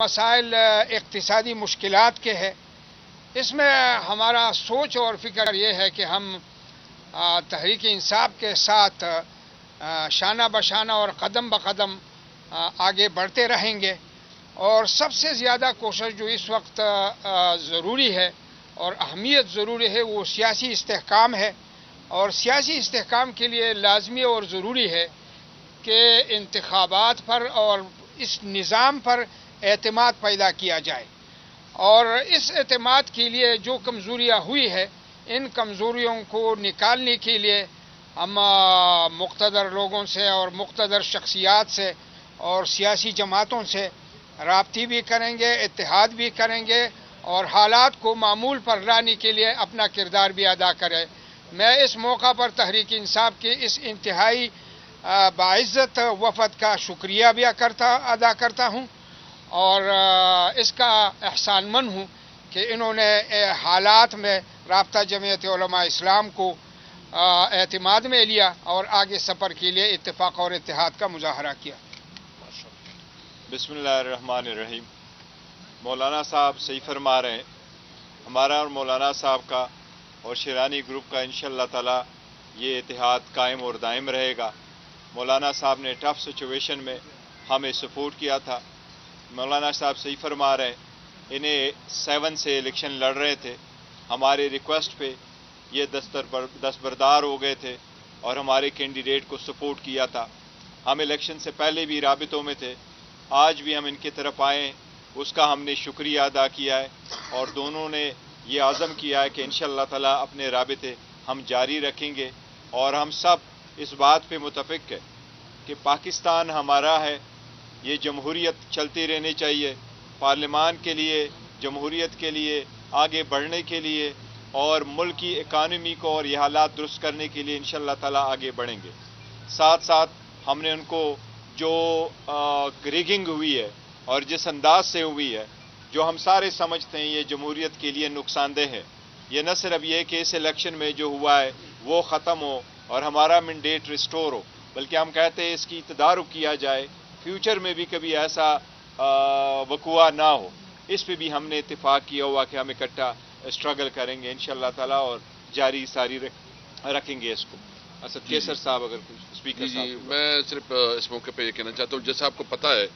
مسائل اقتصادی مشکلات کے ہے، اس میں ہمارا سوچ اور فکر یہ ہے کہ ہم تحریک انصاف کے ساتھ شانہ بشانہ اور قدم بقدم آگے بڑھتے رہیں گے، اور سب سے زیادہ کوشش جو اس وقت ضروری ہے اور اہمیت ضروری ہے وہ سیاسی استحکام ہے، اور سیاسی استحکام کے لیے لازمی اور ضروری ہے کہ انتخابات پر اور اس نظام پر اعتماد پیدا کیا جائے، اور اس اعتماد کے لیے جو کمزوریاں ہوئی ہے ان کمزوریوں کو نکالنے کے لیے ہم مقتدر لوگوں سے اور مقتدر شخصیات سے اور سیاسی جماعتوں سے رابطے بھی کریں گے، اتحاد بھی کریں گے، اور حالات کو معمول پر لانے کے لیے اپنا کردار بھی ادا کریں۔ میں اس موقع پر تحریک انصاف کے اس انتہائی باعزت وفد کا شکریہ بھی ادا کرتا ہوں، اور اس کا احسان مند ہوں کہ انہوں نے حالات میں رابطہ جمعیت علماء اسلام کو اعتماد میں لیا اور آگے سفر کے لیے اتفاق اور اتحاد کا مظاہرہ کیا۔ بسم اللہ الرحمن الرحیم۔ مولانا صاحب صحیح فرما رہے ہیں، ہمارا اور مولانا صاحب کا اور شیرانی گروپ کا انشاءاللہ تعالی یہ اتحاد قائم اور دائم رہے گا۔ مولانا صاحب نے ٹف سچویشن میں ہمیں سپورٹ کیا تھا۔ مولانا صاحب صحیح فرما رہے ہیں، انہیں 7 سے الیکشن لڑ رہے تھے، ہمارے ریکویسٹ پہ یہ دستبردار ہو گئے تھے اور ہمارے کینڈیڈیٹ کو سپورٹ کیا تھا۔ ہم الیکشن سے پہلے بھی رابطوں میں تھے، آج بھی ہم ان کی طرف آئے، اس کا ہم نے شکریہ ادا کیا ہے، اور دونوں نے یہ عزم کیا ہے کہ انشاءاللہ تعالی اپنے رابطے ہم جاری رکھیں گے، اور ہم سب اس بات پہ متفق ہے کہ پاکستان ہمارا ہے، یہ جمہوریت چلتی رہنی چاہیے، پارلیمان کے لیے، جمہوریت کے لیے، آگے بڑھنے کے لیے، اور ملک کی اکانومی کو اور یہ حالات درست کرنے کے لیے انشاءاللہ تعالی آگے بڑھیں گے۔ ساتھ ساتھ ہم نے ان کو جو ریگنگ ہوئی ہے اور جس انداز سے ہوئی ہے، جو ہم سارے سمجھتے ہیں یہ جمہوریت کے لیے نقصان دہ ہے، یہ نہ صرف یہ کہ اس الیکشن میں جو ہوا ہے وہ ختم ہو اور ہمارا مینڈیٹ ریسٹور ہو، بلکہ ہم کہتے ہیں اس کی تدارک کیا جائے، فیوچر میں بھی کبھی ایسا وقوع نہ ہو۔ اس پہ بھی ہم نے اتفاق کیا ہوا کہ ہم اکٹھا اسٹرگل کریں گے انشاءاللہ تعالیٰ، اور جاری ساری رکھیں گے اس کو۔ اسد کیسر صاحب اگر کچھ اسپیکر صاحب۔ میں صرف اس موقع پہ یہ کہنا چاہتا ہوں، جیسا آپ کو پتہ ہے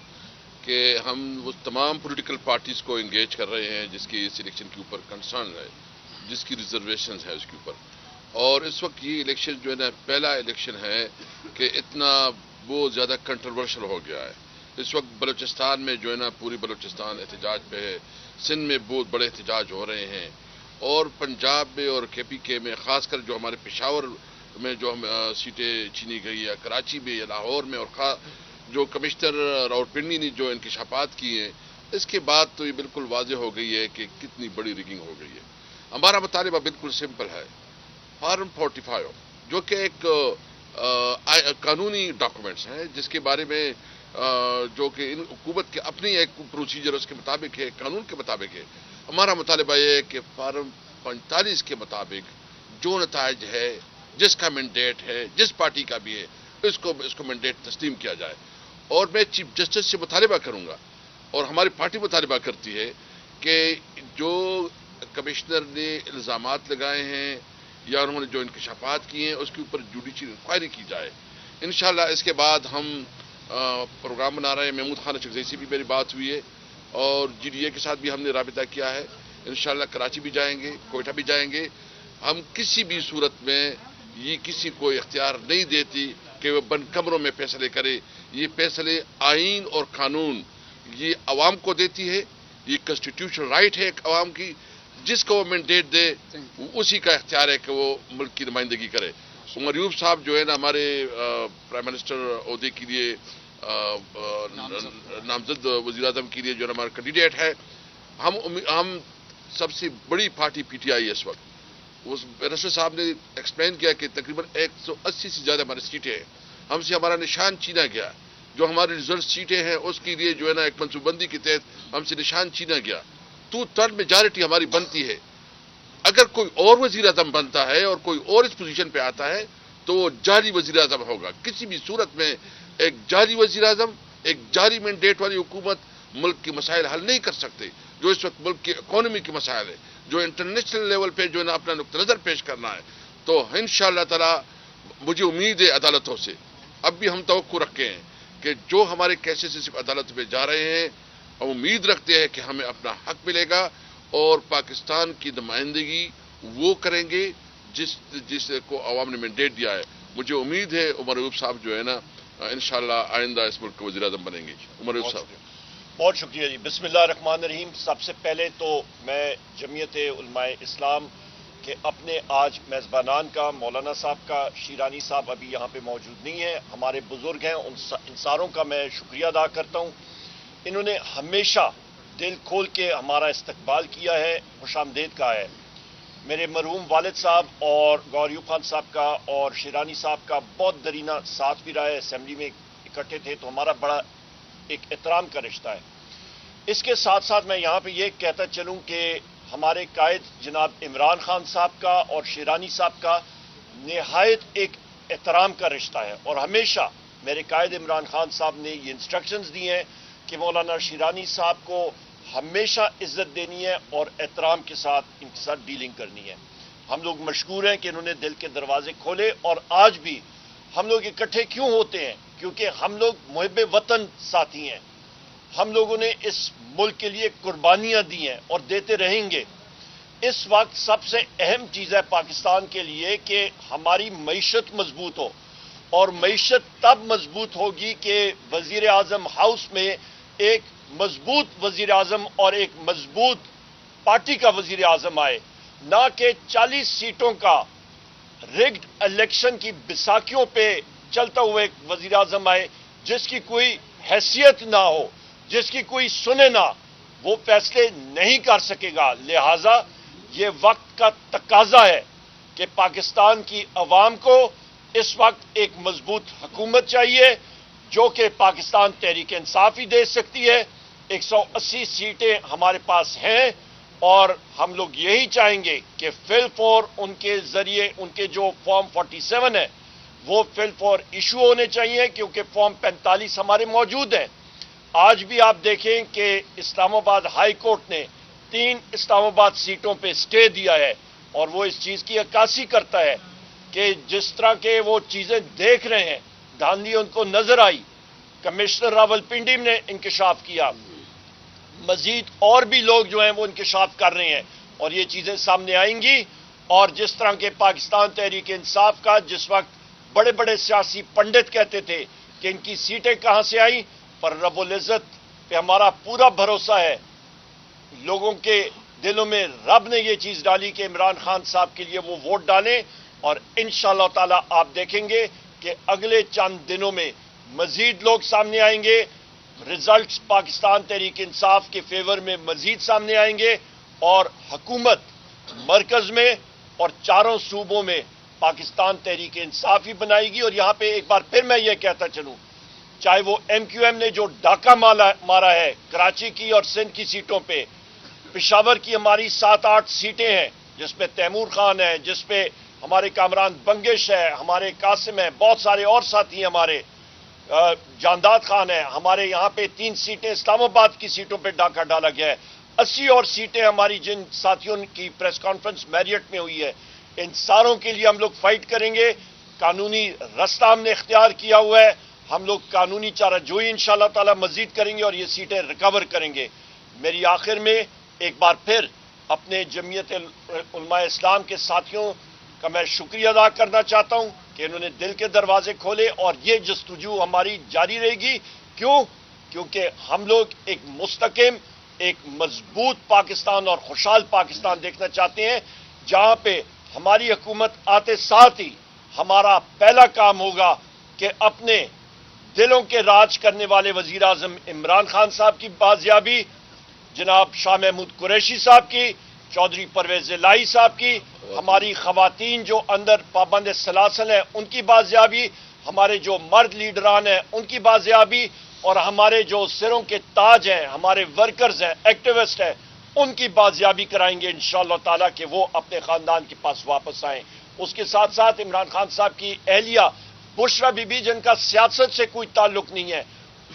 کہ ہم وہ تمام پولیٹیکل پارٹیز کو انگیج کر رہے ہیں جس کی اس الیکشن کے اوپر کنسرن ہے، جس کی ریزرویشنز ہے اس کے اوپر، اور اس وقت یہ الیکشن جو ہے نا پہلا الیکشن ہے کہ اتنا بہت زیادہ کنٹروورشل ہو گیا ہے۔ اس وقت بلوچستان میں جو ہے نا پوری بلوچستان احتجاج پہ ہے، سندھ میں بہت بڑے احتجاج ہو رہے ہیں، اور پنجاب میں اور KPK میں، خاص کر جو ہمارے پشاور میں جو سیٹیں چھینی گئی ہے، کراچی میں یا لاہور میں، اور جو کمشنر راولپنڈی نے جو انکشافات کیے ہیں، اس کے بعد تو یہ بالکل واضح ہو گئی ہے کہ کتنی بڑی ریگنگ ہو گئی ہے۔ ہمارا مطالبہ بالکل سمپل ہے، فارم 45 جو کہ ایک قانونی ڈاکومنٹس ہیں جس کے بارے میں جو کہ ان حکومت کے اپنی ایک پروسیجر اس کے مطابق ہے، قانون کے مطابق ہے۔ ہمارا مطالبہ یہ ہے کہ فارم 45 کے مطابق جو نتائج ہے، جس کا مینڈیٹ ہے، جس پارٹی کا بھی ہے، اس کو مینڈیٹ تسلیم کیا جائے، اور میں چیف جسٹس سے مطالبہ کروں گا، اور ہماری پارٹی مطالبہ کرتی ہے کہ جو کمشنر نے الزامات لگائے ہیں یا انہوں نے جو انکشافات کیے ہیں اس کے اوپر جوڈیشل انکوائری کی جائے۔ انشاءاللہ اس کے بعد ہم پروگرام بنا رہے ہیں، محمود خان چکزئی سے بھی میری بات ہوئی ہے، اور GDA کے ساتھ بھی ہم نے رابطہ کیا ہے۔ انشاءاللہ کراچی بھی جائیں گے، کوئٹہ بھی جائیں گے۔ ہم کسی بھی صورت میں یہ کسی کو اختیار نہیں دیتی کہ وہ بند کمروں میں فیصلے کرے، یہ فیصلے آئین اور قانون یہ عوام کو دیتی ہے، یہ کنسٹیٹیوشنل رائٹ ہے عوام کی، جس کو وہ مینڈیٹ دے اسی کا اختیار ہے کہ وہ ملک کی نمائندگی کرے۔ عمر ایوب صاحب جو ہے نا ہمارے پرائم منسٹر عہدے کے لیے نامزد وزیر اعظم کے لیے جو ہمارا کینڈیڈیٹ ہے، ہم سب سے بڑی پارٹی PTI اس وقت، رشید صاحب نے ایکسپلین کیا کہ تقریباً 180 سے زیادہ ہماری سیٹیں ہیں، ہم سے ہمارا نشان چھینا گیا، جو ہماری ریزرو سیٹیں ہیں اس کے لیے جو ہے نا ایک منصوبہ بندی کے تحت ہم سے نشان چھینا گیا۔ 2/3 میجارٹی ہماری بنتی ہے۔ اگر کوئی اور وزیر اعظم بنتا ہے اور کوئی اور اس پوزیشن پہ آتا ہے تو وہ جعلی وزیر اعظم ہوگا۔ کسی بھی صورت میں ایک جعلی وزیر اعظم، ایک جعلی مینڈیٹ والی حکومت ملک کے مسائل حل نہیں کر سکتے، جو اس وقت ملک کی اکانومی کے مسائل ہے، جو انٹرنیشنل لیول پہ جو ہے نا اپنا نقطہ نظر پیش کرنا ہے، تو انشاءاللہ تعالی مجھے امید ہے عدالتوں سے، اب بھی ہم توقع رکھے ہیں کہ جو ہمارے کیسز صرف عدالت میں جا رہے ہیں، ہم امید رکھتے ہیں کہ ہمیں اپنا حق ملے گا اور پاکستان کی نمائندگی وہ کریں گے جس کو عوام نے مینڈیٹ دیا ہے۔ مجھے امید ہے عمر ایوب صاحب جو ہے نا انشاءاللہ آئندہ اس ملک کے وزیر اعظم بنیں گے۔ عمر ایوب صاحب۔ بہت شکریہ جی۔ بسم اللہ الرحمن الرحیم۔ سب سے پہلے تو میں جمعیت علماء اسلام کے اپنے آج میزبانان کا، مولانا صاحب کا، شیرانی صاحب ابھی یہاں پہ موجود نہیں ہیں، ہمارے بزرگ ہیں، ان ساروں کا میں شکریہ ادا کرتا ہوں۔ انہوں نے ہمیشہ دل کھول کے ہمارا استقبال کیا ہے، خوش آمدید کہا ہے۔ میرے مرحوم والد صاحب اور گور ایوب خان صاحب کا اور شیرانی صاحب کا بہت درینہ ساتھ بھی رہا ہے، اسمبلی میں اکٹھے تھے، تو ہمارا بڑا ایک احترام کا رشتہ ہے۔ اس کے ساتھ ساتھ میں یہاں پہ یہ کہتا چلوں کہ ہمارے قائد جناب عمران خان صاحب کا اور شیرانی صاحب کا نہایت ایک احترام کا رشتہ ہے، اور ہمیشہ میرے قائد عمران خان صاحب نے یہ انسٹرکشنز دی ہیں کہ مولانا شیرانی صاحب کو ہمیشہ عزت دینی ہے اور احترام کے ساتھ ان کے ساتھ ڈیلنگ کرنی ہے۔ ہم لوگ مشکور ہیں کہ انہوں نے دل کے دروازے کھولے، اور آج بھی ہم لوگ اکٹھے کیوں ہوتے ہیں؟ کیونکہ ہم لوگ محب وطن ساتھی ہیں، ہم لوگوں نے اس ملک کے لیے قربانیاں دی ہیں اور دیتے رہیں گے۔ اس وقت سب سے اہم چیز ہے پاکستان کے لیے کہ ہماری معیشت مضبوط ہو، اور معیشت تب مضبوط ہوگی کہ وزیر اعظم ہاؤس میں ایک مضبوط وزیر اعظم اور ایک مضبوط پارٹی کا وزیر اعظم آئے، نہ کہ 40 سیٹوں کا ریگڈ الیکشن کی بیساکھیوں پہ چلتا ہوا ایک وزیر اعظم آئے جس کی کوئی حیثیت نہ ہو، جس کی کوئی سنے نہ، وہ فیصلے نہیں کر سکے گا۔ لہذا یہ وقت کا تقاضا ہے کہ پاکستان کی عوام کو اس وقت ایک مضبوط حکومت چاہیے جو کہ پاکستان تحریک انصاف ہی دے سکتی ہے۔ 180 سیٹیں ہمارے پاس ہیں، اور ہم لوگ یہی چاہیں گے کہ فل فور ان کے ذریعے ان کے جو فارم 47 ہے وہ فل فور ایشو ہونے چاہیے، کیونکہ فارم 45 ہمارے موجود ہیں۔ آج بھی آپ دیکھیں کہ اسلام آباد ہائی کورٹ نے 3 اسلام آباد سیٹوں پہ اسٹے دیا ہے، اور وہ اس چیز کی عکاسی کرتا ہے کہ جس طرح کے وہ چیزیں دیکھ رہے ہیں، دھاندلی ان کو نظر آئی، کمشنر راولپنڈی نے انکشاف کیا، مزید اور بھی لوگ جو ہیں وہ انکشاف کر رہے ہیں، اور یہ چیزیں سامنے آئیں گی۔ اور جس طرح کے پاکستان تحریک انصاف کا جس وقت بڑے بڑے سیاسی پنڈت کہتے تھے کہ ان کی سیٹیں کہاں سے آئیں، پر رب العزت پہ ہمارا پورا بھروسہ ہے، لوگوں کے دلوں میں رب نے یہ چیز ڈالی کہ عمران خان صاحب کے لیے وہ ووٹ ڈالیں، اور انشاءاللہ تعالی آپ دیکھیں گے کہ اگلے چند دنوں میں مزید لوگ سامنے آئیں گے، ریزلٹس پاکستان تحریک انصاف کے فیور میں مزید سامنے آئیں گے، اور حکومت مرکز میں اور چاروں صوبوں میں پاکستان تحریک انصاف ہی بنائے گی۔ اور یہاں پہ ایک بار پھر میں یہ کہتا چلوں، چاہے وہ ایم کیو ایم نے جو ڈاکہ مارا ہے کراچی کی اور سندھ کی سیٹوں پہ، پشاور کی ہماری 7-8 سیٹیں ہیں جس پہ تیمور خان ہے، جس پہ ہمارے کامران بنگش ہے، ہمارے قاسم ہے، بہت سارے اور ساتھی ہمارے جانداد خان ہے، ہمارے یہاں پہ 3 سیٹیں اسلام آباد کی سیٹوں پہ ڈاکہ ڈالا گیا ہے، 80 اور سیٹیں ہماری جن ساتھیوں کی پریس کانفرنس میریٹ میں ہوئی ہے، ان ساروں کے لیے ہم لوگ فائٹ کریں گے۔ قانونی رستہ ہم نے اختیار کیا ہوا ہے، ہم لوگ قانونی چارہ جوئی انشاءاللہ تعالی مزید کریں گے اور یہ سیٹیں ریکور کریں گے۔ میری آخر میں ایک بار پھر اپنے جمعیت علماء اسلام کے ساتھیوں کا میں شکریہ ادا کرنا چاہتا ہوں کہ انہوں نے دل کے دروازے کھولے، اور یہ جستجو ہماری جاری رہے گی۔ کیوں؟ کیونکہ ہم لوگ ایک مستحکم، ایک مضبوط پاکستان اور خوشحال پاکستان دیکھنا چاہتے ہیں، جہاں پہ ہماری حکومت آتے ساتھ ہی ہمارا پہلا کام ہوگا کہ اپنے دلوں کے راج کرنے والے وزیر اعظم عمران خان صاحب کی بازیابی، جناب شاہ محمود قریشی صاحب کی، چودھری پرویز الہی صاحب کی، ہماری خواتین جو اندر پابند سلاسل ہیں ان کی بازیابی، ہمارے جو مرد لیڈران ہیں ان کی بازیابی، اور ہمارے جو سروں کے تاج ہیں، ہمارے ورکرز ہیں، ایکٹیوسٹ ہیں، ان کی بازیابی کرائیں گے انشاءاللہ تعالیٰ کہ وہ اپنے خاندان کے پاس واپس آئیں۔ اس کے ساتھ ساتھ عمران خان صاحب کی اہلیہ بشرا بی بی، جن کا سیاست سے کوئی تعلق نہیں ہے،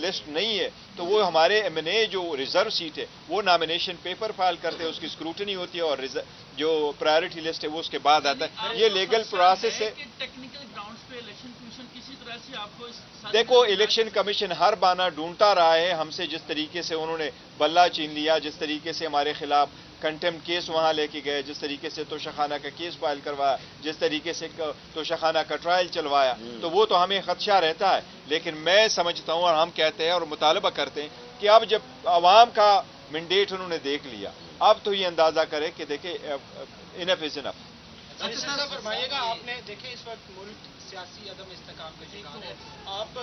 لسٹ نہیں ہے تو وہ ہمارے ایم این اے جو ریزرو سیٹ ہے وہ نامینیشن پیپر فائل کرتے ہیں، اس کی اسکروٹنی ہوتی ہے، اور جو پرائرٹی لسٹ ہے وہ اس کے بعد آتا ہے. یہ لیگل پروسیس ہے. ٹیکنیکل گراؤنڈز پہ الیکشن کمیشن کسی طرح سے آپ کو دیکھو الیکشن کمیشن ہر بہانہ ڈھونڈتا رہا ہے ہم سے، جس طریقے سے انہوں نے بلہ چین لیا، جس طریقے سے ہمارے خلاف کنٹیم کیس وہاں لے کے گئے، جس طریقے سے توشخانہ کا کیس فائل کروایا، جس طریقے سے توشخانہ کا ٹرائل چلوایا، تو وہ تو ہمیں خدشہ رہتا ہے. لیکن میں سمجھتا ہوں اور ہم کہتے ہیں اور مطالبہ کرتے ہیں کہ اب جب عوام کا مینڈیٹ انہوں نے دیکھ لیا، اب تو یہ اندازہ کرے کہ دیکھیں انف از انف. فرمائیے گا، آپ نے دیکھیں اس وقت ملک سیاسی عدم استحکام کا شکار ہے. آپ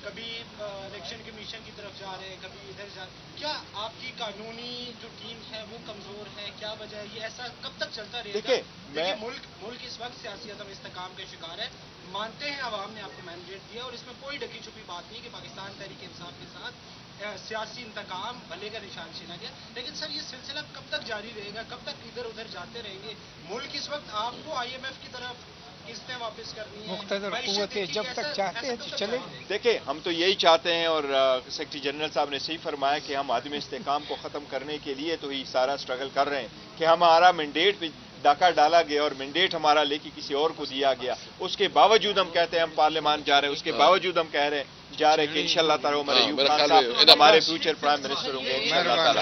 کبھی الیکشن کمیشن کی طرف جا رہے ہیں، کبھی ادھر جا رہے ہیں. کیا آپ کی قانونی جو ٹیم ہے وہ کمزور ہے؟ کیا وجہ ہے؟ یہ ایسا کب تک چلتا رہے گا؟ دیکھیں ملک اس وقت سیاسی عدم استحکام کا شکار ہے. مانتے ہیں عوام نے آپ کو مینڈیٹ دیا اور اس میں کوئی ڈکی چھپی بات نہیں کہ پاکستان تحریک انصاف کے ساتھ سیاسی انتقام بھلے کا نشان چھینا گیا. لیکن سر یہ سلسلہ کب تک جاری رہے گا؟ کب تک ادھر ادھر جاتے رہیں گے؟ ملک اس وقت آپ کو آئی ایم ایف کی طرف قسطیں واپس کرنی ہے، مقتدر قوتیں جب تک چاہتے ہیں تو چلے. دیکھیں ہم تو یہی چاہتے ہیں، اور سیکرٹری جنرل صاحب نے صحیح فرمایا کہ ہم عدم استحکام کو ختم کرنے کے لیے تو ہی سارا اسٹرگل کر رہے ہیں کہ ہمارا مینڈیٹ بھی ڈاکہ ڈالا گیا اور مینڈیٹ ہمارا لے کے کسی اور کو دیا گیا. اس کے باوجود ہم کہتے ہیں ہم پارلیمان جا رہے ہیں، اس کے باوجود ہم کہہ رہے ہیں کہ انشاءاللہ تعالی عمر ایوب خان صاحب ہمارے فیوچر پرائم منسٹر ہوں گے انشاءاللہ تعالی.